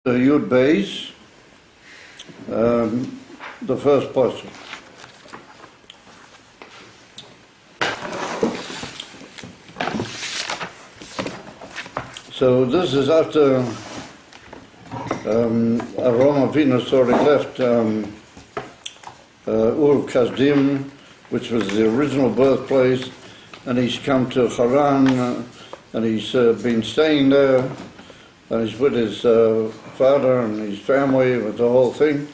The Yud Beis, the first pasuk. So this is after Avraham Avinu already left Ur Kasdim, which was the original birthplace, and he's come to Haran, and he's been staying there, and he's with his father and his family, with the whole thing.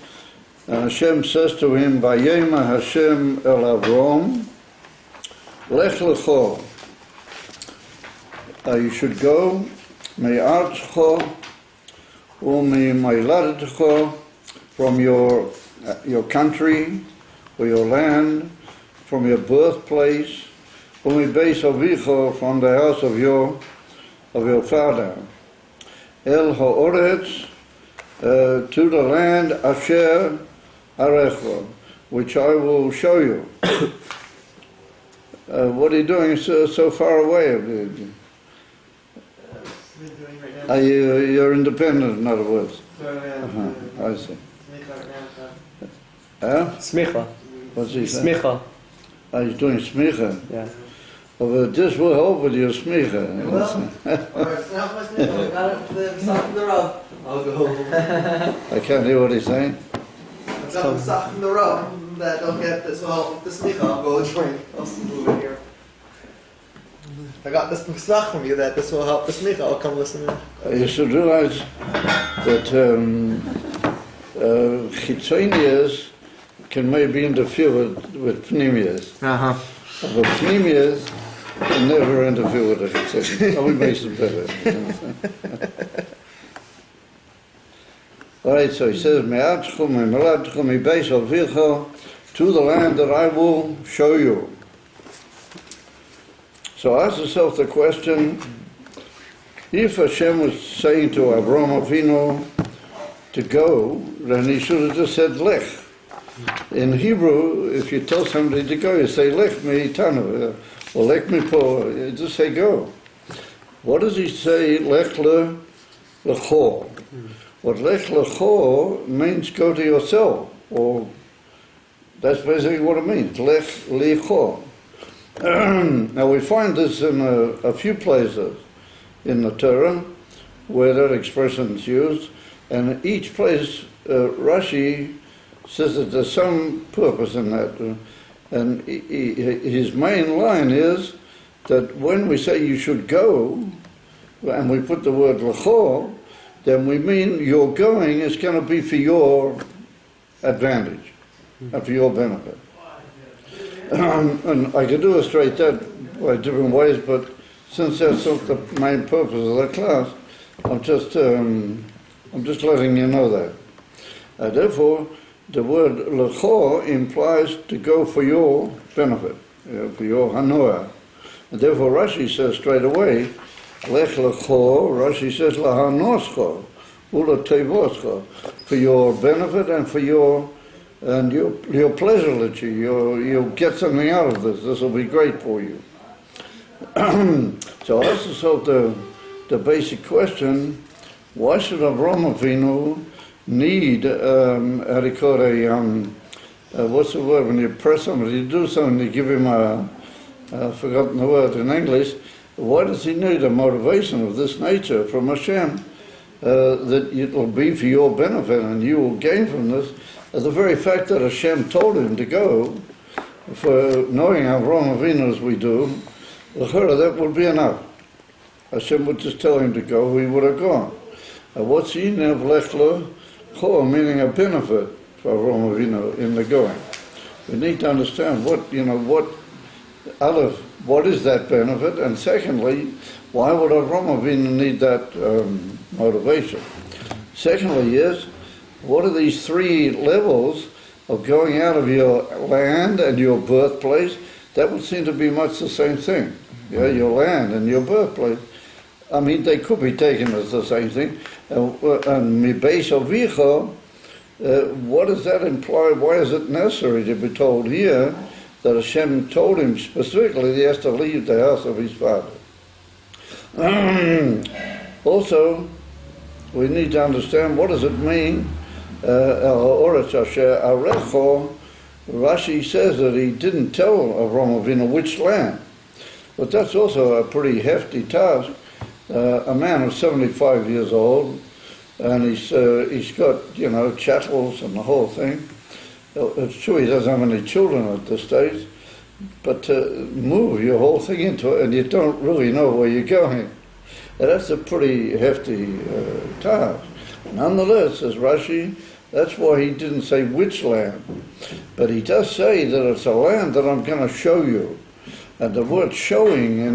And Hashem says to him, Vayema Hashem el Avram, Lech-Lecha. You should go, me'artcha, u'me'meiladetcha, from your country, or your land, from your birthplace, u'me'beis avicha, from the house of your father. El ha'oretz, to the land asher arecha, which I will show you. What are you doing so far away? You're independent, in other words. I see. Smicha. What's he saying? Smicha. He's doing smicha. Yeah. Well, this will help with your smicha. I'll go. I can't hear what he's saying. I've got them stuck in the row that don't get this. Well, with the smicha, I'll go and drink. I'll move it here. I got this stuck from you that this will help the smicha. I'll come listen in. You should realize that chitzonias can maybe interfere with pneumias. But pneumias can never interfere with the chitzonias. Only makes it better. All right, so he says, to the land that I will show you. So ask yourself the question, if Hashem was saying to Avraham Avinu to go, then he should have just said Lech. In Hebrew, if you tell somebody to go, you say Lech me tanu, or Lech me po, you just say go. What does he say, Lech-Lecha? What Lech-Lecha means go to yourself, or that's basically what it means, Lech-Lecha. Now we find this in a few places in the Torah where that expression is used, and each place Rashi says that there's some purpose in that, and his main line is that when we say you should go, and we put the word Lecha, then we mean your going is going to be for your advantage and for your benefit. And I could illustrate that by different ways, but since that's not the main purpose of the class, I'm just letting you know that. Therefore, the word Lecha implies to go for your benefit, for your hanoah. And therefore Rashi says straight away, Lech-Lecha, Rashi says lahanoscha, ulatevoscha, for your benefit and for your pleasure, that you'll get something out of this. This will be great for you. So ask yourself the basic question: why should Avraham Avinu need what's the word when you press somebody to do something? You give him I've forgotten the word in English. Why does he need a motivation of this nature from Hashem that it will be for your benefit and you will gain from this? The very fact that Hashem told him to go, for knowing Avraham Avinu as we do, that would be enough. Hashem would just tell him to go, he would have gone. What's the meaning of Lech-Lecha, meaning a benefit for Avraham Avinu in the going? We need to understand what is that benefit, and secondly, why would Avraham Avinu need that motivation? Secondly is, what are these three levels of going out of your land and your birthplace? That would seem to be much the same thing. Yeah, your land and your birthplace. I mean, they could be taken as the same thing. And mibeis avicha, what does that imply? Why is it necessary to be told here that Hashem told him specifically that he has to leave the house of his father? Also, we need to understand what does it mean. Rashi says that he didn't tell Avraham Avinu which land, but that's also a pretty hefty task. A man of 75 years old, and he's got chattels and the whole thing. It's true he doesn't have any children at this stage, but to move your whole thing into it and you don't really know where you're going, that's a pretty hefty task. Nonetheless, says Rashi, that's why he didn't say which land, but he does say that it's a land that I'm going to show you. And the word showing in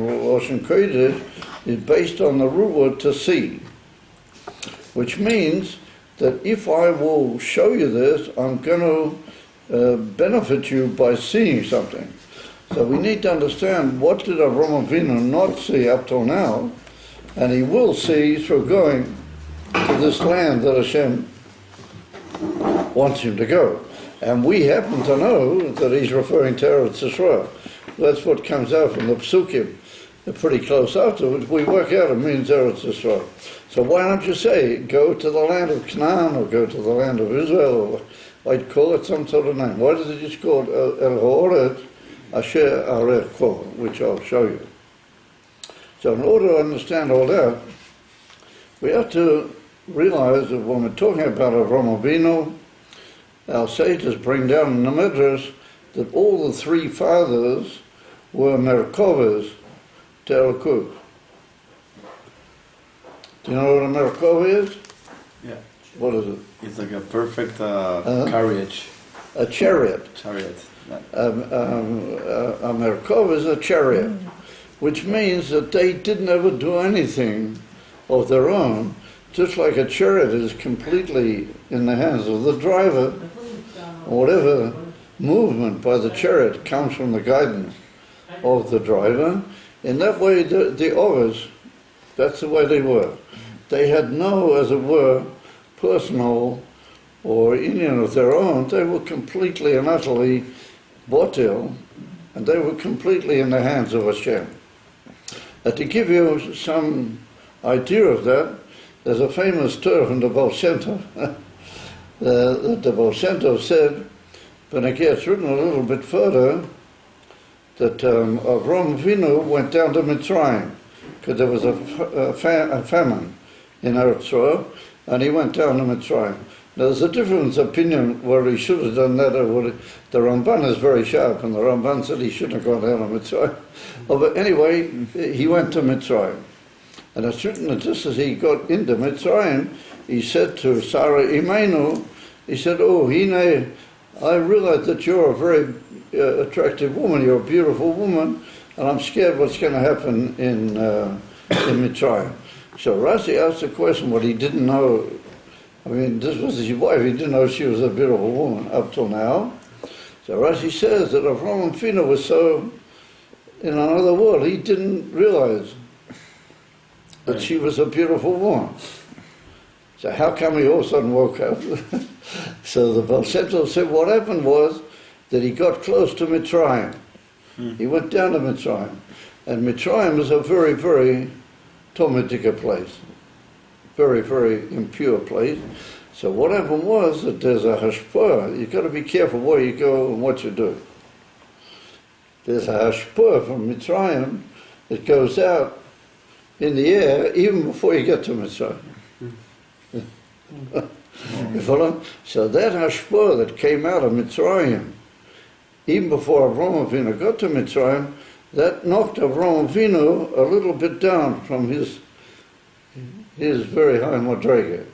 Lashon Kodesh is based on the root word to see, which means that if I will show you this, I'm going to benefit you by seeing something. So we need to understand what did Avraham Avinu not see up till now, and he will see through going to this land that Hashem wants him to go. And we happen to know that he's referring to Eretz Yisrael. That's what comes out from the Psukim. They're pretty close afterwards. We work out it means Eretz Yisrael. So why don't you say, go to the land of Canaan, or go to the land of Israel, or I'd call it some sort of name. Why does it just call it El Ha'oret Asher Arech Kol, which I'll show you. So in order to understand all that, we have to realize that when we're talking about Avraham Avinu, our sages bring down in the Midrash that all the three fathers were Merkovas to Elokut. Do you know what a Merkova is? Yeah. What is it? It's like a perfect carriage. A chariot. Chariot. A Merkova is a chariot, which means that they didn't ever do anything of their own, just like a chariot is completely in the hands of the driver. Whatever movement by the chariot comes from the guidance of the driver. In that way, the Ovis, that's the way they were. They had no, as it were, personal or Indian of their own. They were completely and utterly botil, and they were completely in the hands of Hashem. And to give you some idea of that, there's a famous Torah from the Baal Shem Tov. The Baal Shem Tov said, when it gets written a little bit further, that Avraham Avinu went down to Mitzrayim, because there was a famine in Eretz Yisrael, and he went down to Mitzrayim. Now there's a different opinion where he should have done that, or the Ramban is very sharp, and the Ramban said he shouldn't have gone down to Mitzrayim. Oh, but anyway, he went to Mitzrayim. And it's written that just as he got into Mitzrayim, he said to Sarah Imenu, he said, oh, Hine, I realize that you're a very attractive woman, you're a beautiful woman, and I'm scared what's going to happen in Mitzrayim. So Rashi asked the question, what he didn't know. I mean, this was his wife, he didn't know she was a beautiful woman up till now. So Rashi says that Avraham Avinu was so in another world, he didn't realize that she was a beautiful woman. So how come he all of a sudden woke up? So the Baal Shem Tov said what happened was that he got close to Mitzrayim. He went down to Mitzrayim. And Mitzrayim is a very, very Talmudic place. Very, very impure place. So what happened was that there's a hashpah. You've got to be careful where you go and what you do. There's a hashpah from Mitzrayim that goes out in the air even before you get to Mitzrayim. You follow? So that hashpah that came out of Mitzrayim, even before Avraham Avinu got to Mitzrayim, that knocked Avraham Avinu a little bit down from his very high madrega.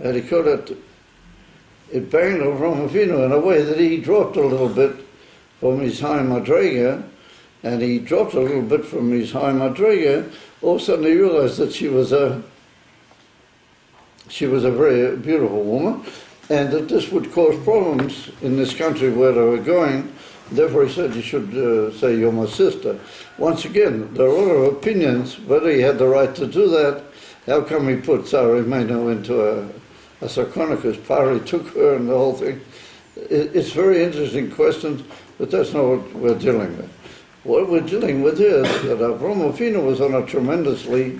And he called it banged Avraham Avinu in a way that he dropped a little bit from his high madrega, and he dropped a little bit from his high madrega. All of a sudden he realized that she was a very beautiful woman, and that this would cause problems in this country where they were going. Therefore he said, you should say, you're my sister. Once again, there are a lot of opinions whether he had the right to do that. How come he put Sarah Imenu into a sarcophagus? Pari took her and the whole thing. It's very interesting questions, but that's not what we're dealing with. What we're dealing with is that Avraham Avinu was on a tremendously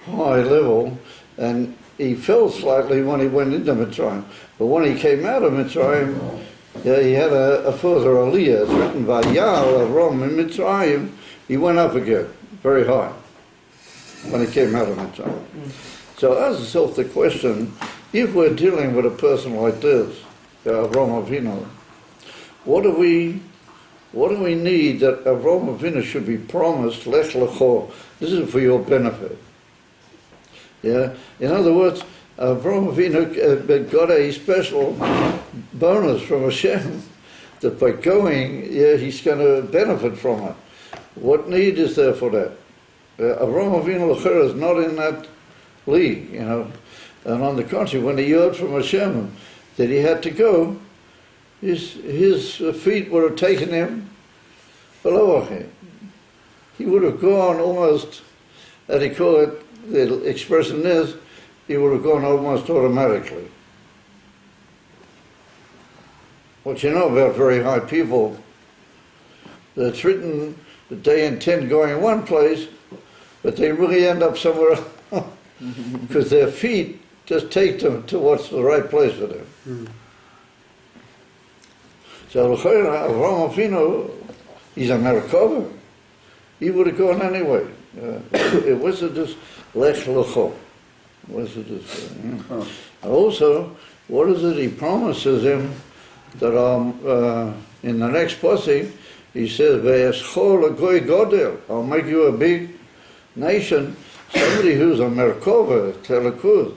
high level, and he fell slightly when he went into Mitzrayim. But when he came out of Mitzrayim, yeah, he had a further aliyah. It's written by Yahweh Avram in Mitzrayim. He went up again, very high, when he came out of Mitzrayim. So ask yourself the question, if we're dealing with a person like this, Avram Avinu, what do we need that Avram Avinu should be promised, Lech-Lecha? This is for your benefit. Yeah? In other words, Avram Avinu got a special bonus from Hashem that by going, yeah, he's going to benefit from it. What need is there for that? Avram Avinu Lechera is not in that league, you know. And on the contrary, when he heard from Hashem that he had to go, his feet would have taken him below him. He would have gone almost, as he call it, the expression is, he would have gone almost automatically. What you know about very high people, that's written that they intend going one place, but they really end up somewhere else, because their feet just take them to what's the right place for them. So Avram Avinu, he's a Merkava. He would have gone anyway. It wasn't just Lech-Lecha. And also, what is it he promises him that in the next passage he says, I'll make you a big nation, somebody who's a Merkava, Telekuz,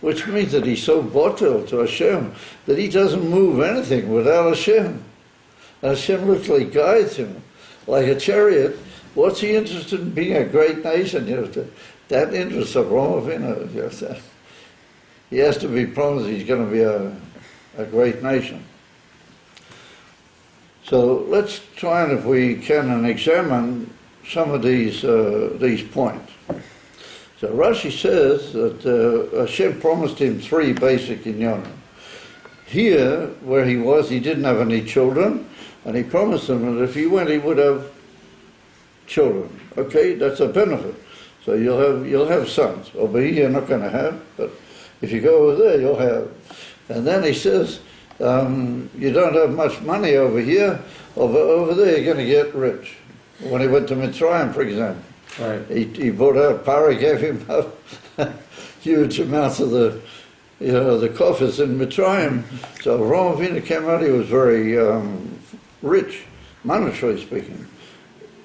which means that he's so bottled to Hashem that he doesn't move anything without Hashem. And Hashem literally guides him like a chariot. What's he interested in being a great nation? You know, that interest of Avinu. He has to be promised he's going to be a great nation. So let's try and, if we can, examine some of these points. So Rashi says that Hashem promised him three basic inyanim. Here, where he was, he didn't have any children, and he promised him that if he went, he would have children. Okay, that's a benefit. So you'll have sons. Over here, you're not going to have, but if you go over there, you'll have. And then he says, you don't have much money over here. Over there, you're going to get rich. When he went to Mitzrayim, for example. Right. He brought out Pari, gave him huge amounts of the coffers in Mitzrayim. So Avram Avinu came out, he was very rich, monetarily speaking.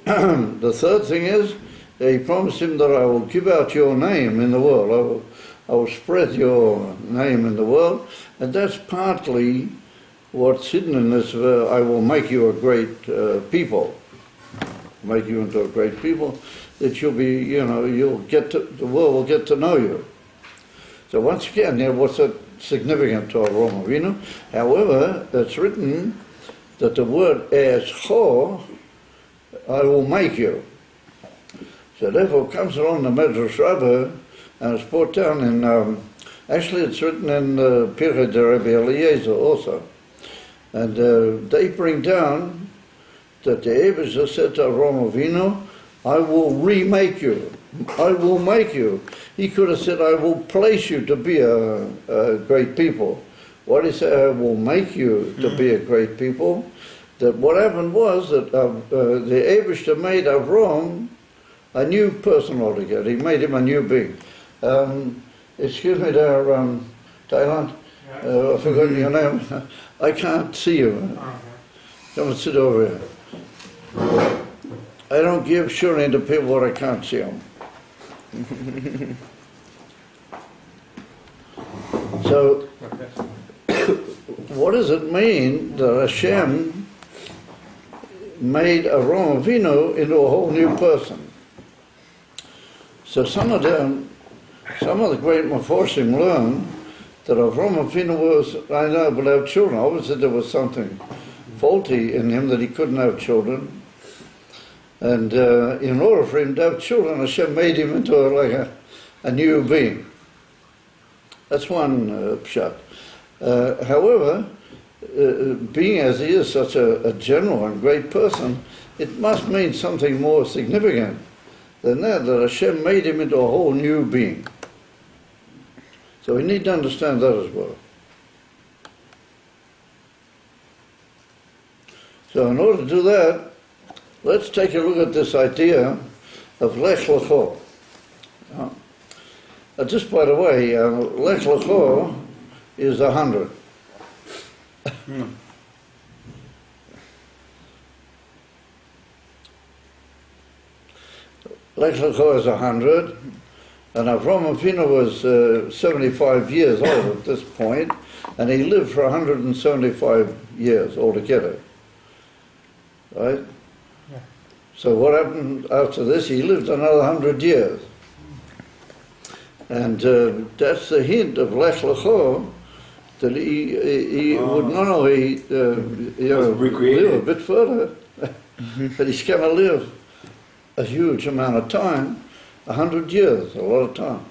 The third thing is, he promised him that I will give out your name in the world. I will spread your name in the world. And that's partly what's hidden in this, I will make you a great people. Make you into a great people, that you'll be, you'll get to, the world will get to know you. So once again, what's that significant to Avram Avinu? However, it's written that the word escho, I will make you. So therefore it comes along the Medrash Rabbi, and it's brought down in, actually it's written in Pirkei de Rabbi Eliezer also. And they bring down that the Eibusha said to Avram Avinu, I will remake you. I will make you. He could have said, I will place you to be a great people. What did he say? I will make you to be a great people. That what happened was that the Eibusha made Avram a new person altogether. He made him a new being. Excuse me there, Thailand. I've forgotten your name. I can't see you. Come and sit over here. I don't give shooting to people what I can't see them. So, what does it mean that Hashem made Avram Avinu into a whole new person? So some of the great Meforshim learn that Avram Avinu was, I know, but have children. Obviously there was something faulty in him that he couldn't have children. And in order for him to have children, Hashem made him into like a new being. That's one pshat. However, being as he is such a general and great person, it must mean something more significant than that Hashem made him into a whole new being. So we need to understand that as well. So in order to do that, let's take a look at this idea of Lech-Lecha. Just by the way, Lech-Lecha is 100. Lech-Lecha is 100, and Avraham Avinu was 75 years old at this point, and he lived for 175 years altogether. Right? Yeah. So what happened after this? He lived another 100 years. And that's the hint of Lech-Lecha, that he would not only live a bit further, but he's going to live a huge amount of time, 100 years, a lot of time.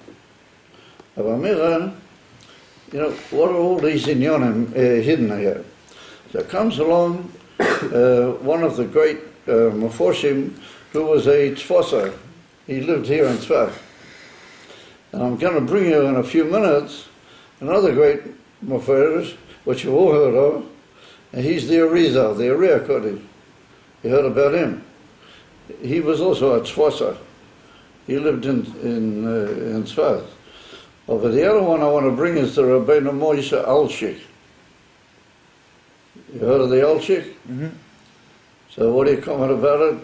What are all these inyonim hidden here? So comes along one of the great Meforshim, who was a Tzfosa. He lived here in Tzfat. And I'm going to bring you in a few minutes another great Meforsh, which you've all heard of, and he's the Arizal, the Uriah Kodesh. You heard about him. He was also a Tzfosa. He lived in Tzfat. But the other one I want to bring is the Rabbeinu Moshe Alshik. You heard of the Alshik? Mm-hmm. So what do you comment about it?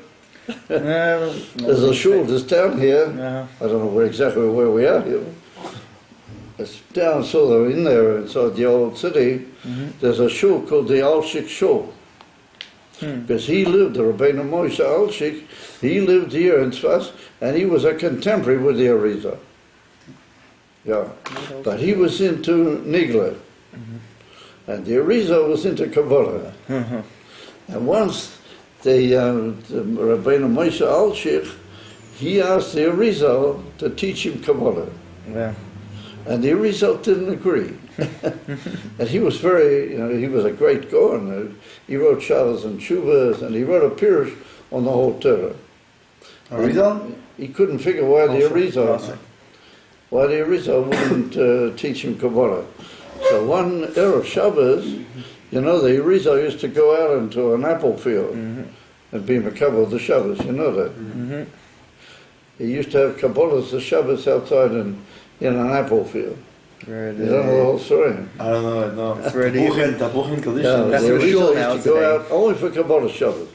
There's a shul, this town here. I don't know exactly where we are here. It's down so in there inside the old city. Mm-hmm. There's a shul called the Alshik Shul. Because he lived, the Rabbeinu Moshe Alshik, he lived here in Tzfat, and he was a contemporary with the Arizal. Yeah, but he was into Nigla, and the Arizal was into Kabbalah. And once the Rabbeinu Moshe Alshik, he asked the Arizal to teach him Kabbalah. Yeah. And the Arizal didn't agree. And he was he was a great Gaon. He wrote Shabbos and Shuvas, and he wrote a Pirush on the whole Torah. Arizal? He couldn't figure why the Arizal wouldn't teach him Kabbalah. So one Erev Shabbos, the Arizal used to go out into an apple field and be Makabel the Shabbos, you know that. He used to have Kabbalahs the Shabbos outside in an apple field. You don't know the whole story? I don't know it, no. That's where Tapuchin Kaddish. That's the shul now used to go out only for Kabbalah Shabbos.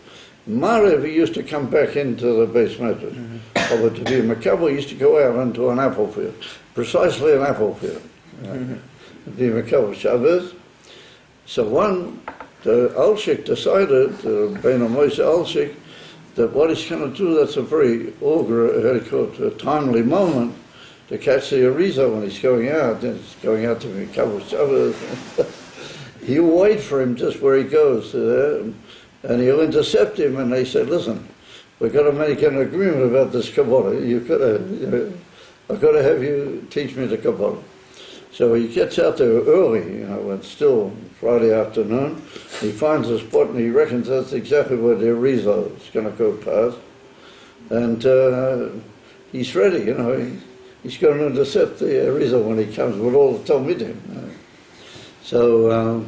Marev, he used to come back into the base medrash. But to be Makabel, he used to go out into an apple field. Precisely an apple field. To be Makabel Shabbos. So the Alshik decided, Rabbeinu Moshe Alshik, that what he's going to do, that's a very timely moment to catch the Arizal when he's going out. He's going out to be Makabel Shabbos. He'll wait for him just where he goes, and he'll intercept him, and they said, listen, we've got to make an agreement about this Kabbalah. I've got to have you teach me the Kabbalah. So he gets out there early, when it's still Friday afternoon. He finds a spot, and he reckons that's exactly where the Arizal is going to go past. And he's ready, he's going to intercept the Arizal when he comes with all the Talmidim. So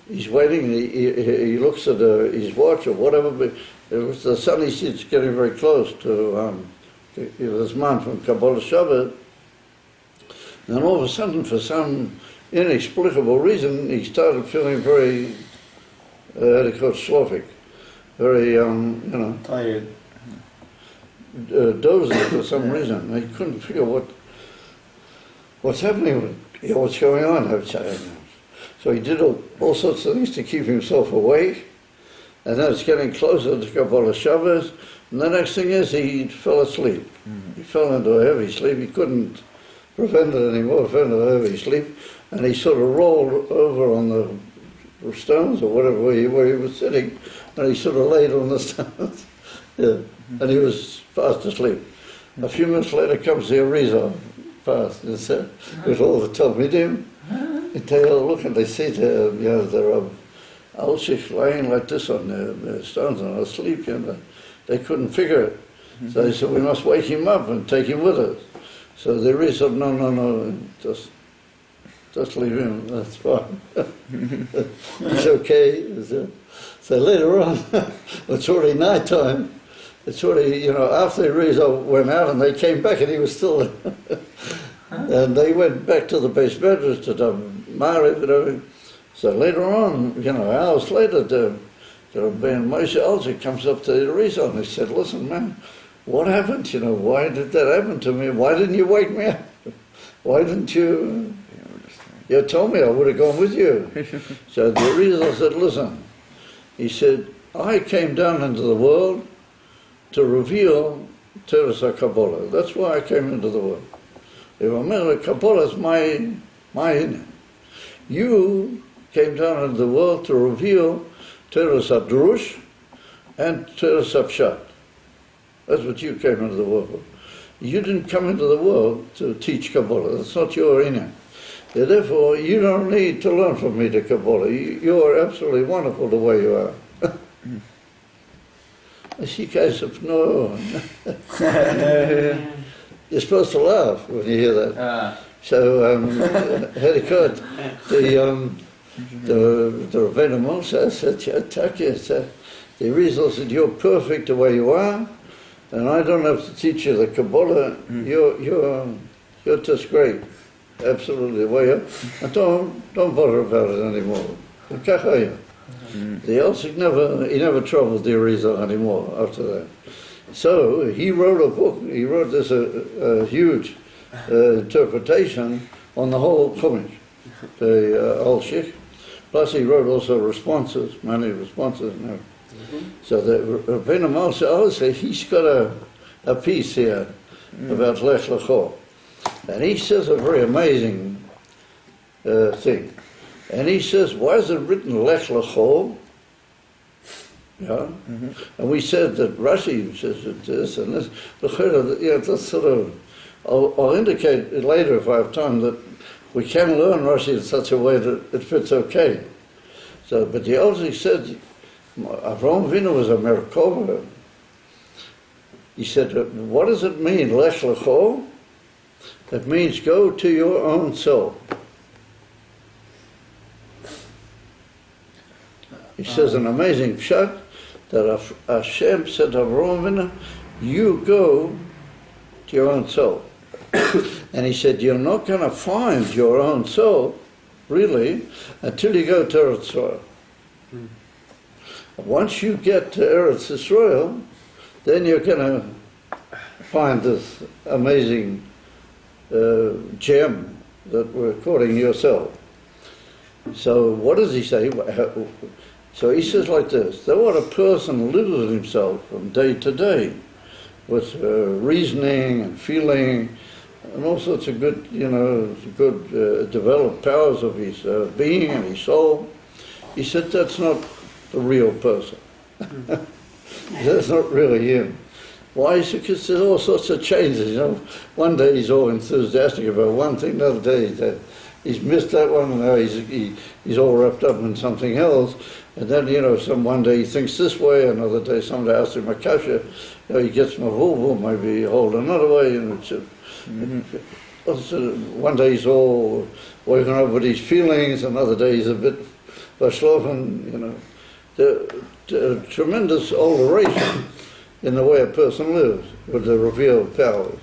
he's waiting, and he looks at his watch or whatever, but the sun, he sees, getting very close to this man from Kabbalah Shabbat. And all of a sudden, for some inexplicable reason, he started feeling very, sloppy, very, tired. Dozing for some reason. He couldn't figure what's happening, what's going on outside. So he did all sorts of things to keep himself awake. And then it's getting closer to Kabbalah Shabbos. And the next thing is he fell asleep. He fell into a heavy sleep. He couldn't prevent it anymore, fell into a heavy sleep. And he sort of rolled over on the stones or whatever, where he was sitting. And he sort of laid on the stones. And he was fast asleep. A few minutes later comes the Arizal past, with all the Talmidim. And they all look and they see the Alshik lying like this on the stones and asleep. They couldn't figure it. So he said, we must wake him up and take him with us. So the Rebbe said, no, just leave him, that's fine. It's okay. So later on, it's already night time. It's already, after the Rebbe went out and they came back and he was still there. And they went back to the base bedrooms to the Mariv. So later on, hours later, the Ben Moshe Alzik comes up to the Rebbe and he said, listen, man, what happened? Why did that happen to me? Why didn't you wake me up? Why didn't you? You told me I would have gone with you. So the Rebbe said, listen, he said, I came down into the world to reveal Teres HaKabbalah. That's why I came into the world. Kabbalah is my inner. You came down into the world to reveal Teres HaDrush and Teres HaPshat. That's what you came into the world for. You didn't come into the world to teach Kabbalah. That's not your inner. Therefore, you don't need to learn from me the Kabbalah. You're absolutely wonderful the way you are. I see guys of no. You're supposed to laugh when you hear that. So, Hedekot, the Rabbeinu Moshe said, the Rizal said, you're perfect the way you are, and I don't have to teach you the Kabbalah. You're just great. Absolutely the way you are. And don't bother about it anymore. The Elzik never troubled the Rizal anymore after that. So he wrote a book. He wrote this a huge interpretation on the whole Chumash, the Al-Shich. Plus he wrote also responses, many responses. So the Rabbeinu Moshe also, he's got a piece here about Lech-Lecha. And he says a very amazing thing. And he says, why is it written Lech-Lecha? And we said that Rashi says this and this. That's sort of, I'll indicate it later if I have time that we can learn Rashi in such a way that it fits okay. So, but the Elzik said, Avraham Avinu was a Merkava. He said, what does it mean, Lech-Lecha? It means go to your own soul. He says an amazing pshat that Hashem said to Avraham Avinu, you go to your own soul. And he said, you're not going to find your own soul, really, until you go to Eretz Yisrael. Once you get to Eretz Yisrael, then you're going to find this amazing gem that we're calling yourself. So what does he say? So he says like this, that what a person lives with himself from day to day, with reasoning and feeling, and all sorts of good, developed powers of his being and his soul. He said that's not the real person. That's not really him. Why? Because there's all sorts of changes, One day he's all enthusiastic about one thing, another day he's missed that one, and now he's all wrapped up in something else. And then, one day he thinks this way, another day somebody asks him a kasha, he gets mavulvul, maybe he hold another way, one day he's all working over with his feelings, another day he's a bit vashloven, the tremendous alteration in the way a person lives with the revealed powers.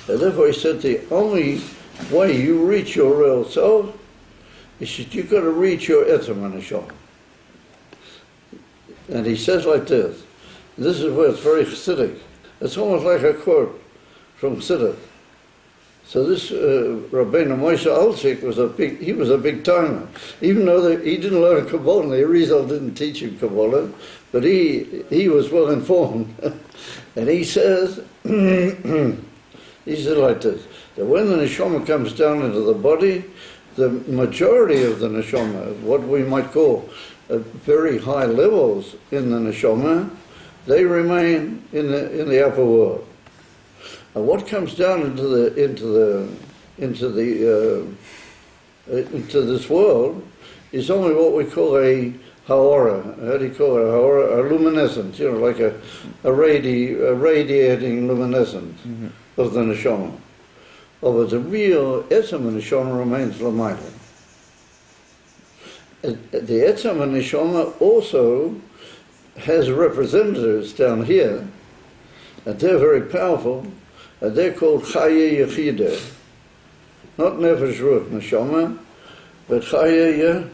And therefore he said the only way you reach your real self is that you've got to reach your etzem neshama. And he says like this is where it's very Chassidic. It's almost like a quote from Chassidus. So this Rabbeinu Moshe Alzik was a big timer. Even though he didn't learn Kabbalah, the Rizal didn't teach him Kabbalah, but he was well informed. And he says, he said like this, that when the neshama comes down into the body, the majority of the neshama, what we might call very high levels in the neshama, they remain in the upper world. And what comes down into this world is only what we call a haora, how do you call it? Haora, a luminescence, like a radiating luminescence of the neshama. But the real etzem neshama remains l'mayla. The etzem neshama also has representatives down here, and they're very powerful, and they're called Chaya Yechida. Not Nefesh Ruach Neshama, but Chaya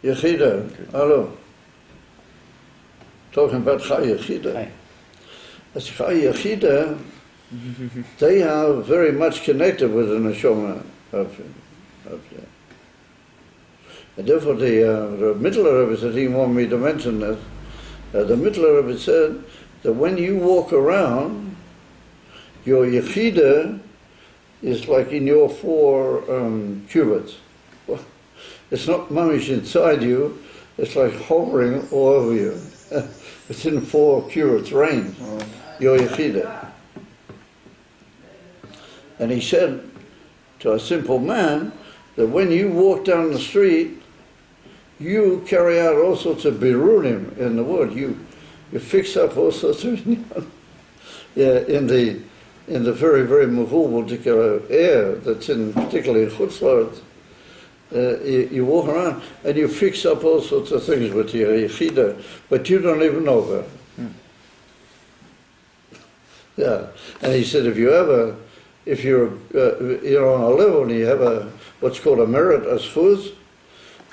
Yechida. Hello. Talking about Chaya Yechida. As Chaya Yechida, they are very much connected with the Neshama of there. And therefore the Middle Rebbe said he wanted me to mention that. The Middle Rebbe said that when you walk around, your Yechida is like in your 4 cubits. Well, it's not mamish inside you, it's like hovering all over you. It's in 4 cubits range, your Yechida. And he said to a simple man that when you walk down the street, you carry out all sorts of birurim in the word. You fix up all sorts of in the very, very movable particular air that's in particularly in Chutz La'aretz. You walk around and you fix up all sorts of things with your yechida, but you don't even know about it. Yeah, and he said if you're on a level and you have what's called a merit, a schuz,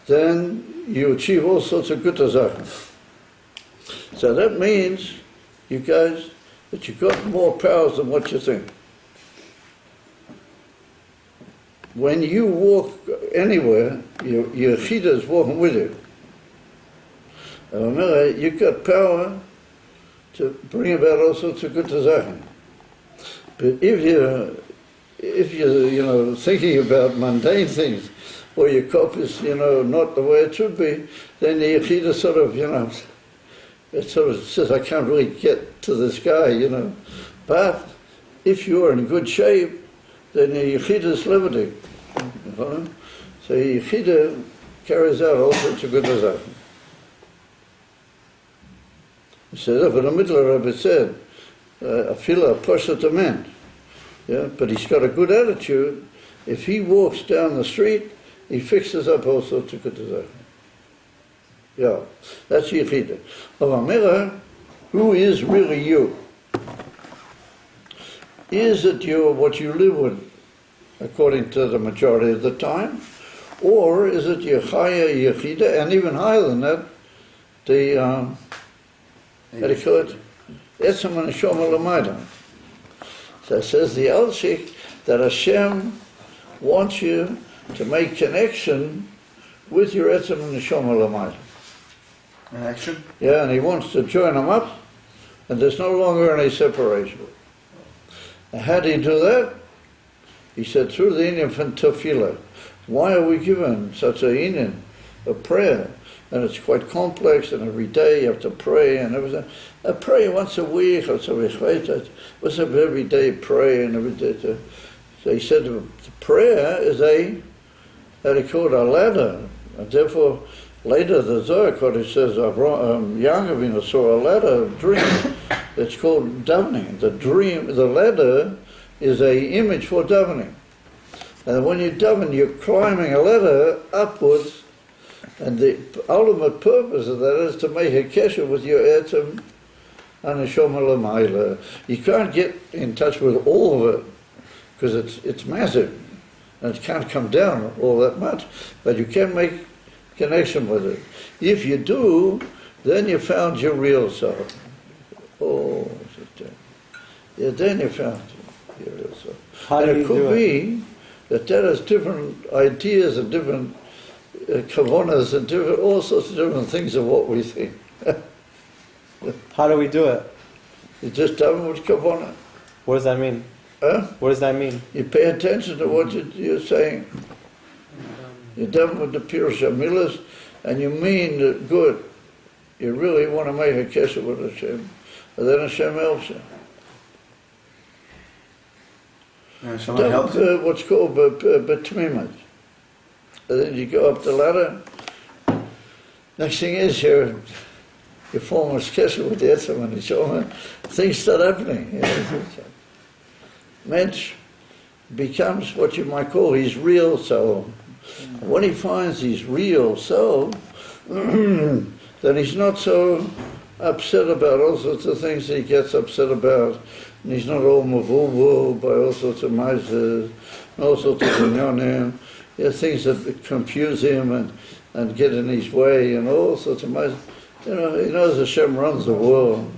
then you achieve all sorts of good zaken. So that means, you guys, that you've got more powers than what you think. When you walk anywhere, your Chida is walking with you. And remember, you've got power to bring about all sorts of good zaken. But if you're thinking about mundane things, or your cup is, not the way it should be, then the Yechida sort of, it sort of says, I can't really get to this guy, But if you're in good shape, then the Yechida is leviting. So Yechida carries out all sorts of good zaken. So but the Middle Rabbi said, a fila poshet a man. Yeah, but he's got a good attitude. If he walks down the street, he fixes up all sorts of good zaken. Yeah, that's Yechida. Who is really you? Is it what you live with, according to the majority of the time? Or is it your Chaya Yechida, and even higher than that, the, how do you call it? Etzem Neshama L'mayla. So it says the Alshik that Hashem wants you to make connection with your Etzem Neshama L'mayla. An action? Yeah, and he wants to join them up, and there's no longer any separation. And how do you do that? He said, through the inyan from tefillah. Why are we given such a inyan, a prayer? And it's quite complex, and every day you have to pray and everything. I pray once a week, or so what's up every day pray and every day. So he said the prayer is how do you call it, a ladder. And therefore, later the Zohar Kodesh says, Yaakov saw a ladder of dream. It's called davening. The ladder is an image for davening. And when you daven, you're climbing a ladder upwards, and the ultimate purpose of that is to make a kesher with your etzem and neshama l'mayla. You can't get in touch with all of it, because it's massive, and it can't come down all that much, but you can make connection with it. If you do, then you found your real self. Oh, yeah, then you found your real self. How do you do it? It could be that has different ideas and different kavanas and all sorts of different things of what we think. How do we do it? You just daven with kavanah. What does that mean? Huh? What does that mean? You pay attention to what you're saying. You daven with the Pirush HaMilas, and you mean it good. You really want to make a kesher with Hashem, and then Hashem helps you. What's called betmimas. And then you go up the ladder, Next thing is you form a schedule with the Etzem and it's all, things start happening. You know. Mensch becomes what you might call his real soul. When he finds his real soul, then he's not so upset about all sorts of things that he gets upset about. And he's not all mavulvul by all sorts of maizes, all sorts of inyanim, things that confuse him and get in his way and all sorts of maizes. You know, he knows Hashem runs the world.